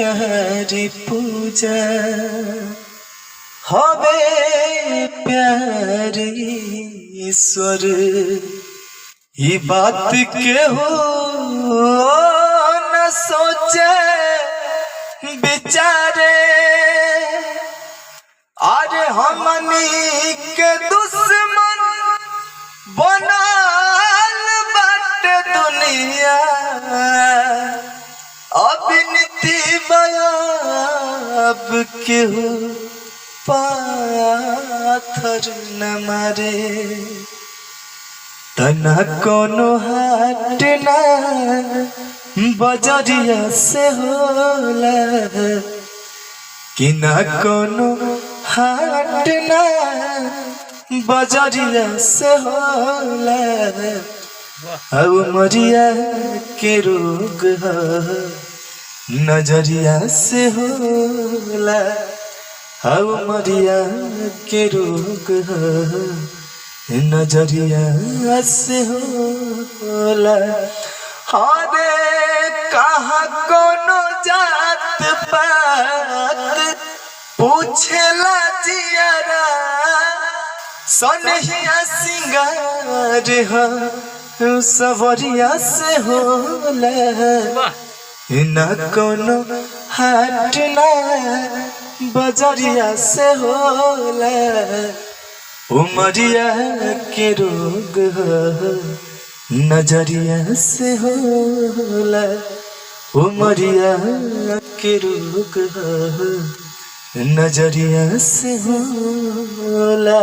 प्यारी पूजा हवे प्यारी ईश्वर ये बात के हो न सोचे बिचारे आज हमनी के दुश्मन बनाल बाटे दुनिया अबिनती बयाब के हो पाथर न मारे तना कोनो हाट ना बजरिया से होला कि ना कोनो हाट ना बजरिया से होला अब मरिया के रोग नजरिया से होला अब मरिया के रोग नजरिया से होला अरे कहाँ कोनो जात पात पूछेला जियारा सनहिया सिंगार हो सवरिया से होला न कोनो हाट ना बजरिया से होला उमरिया के रोग नजरिया से होला उमरिया के रोग नजरिया से होला।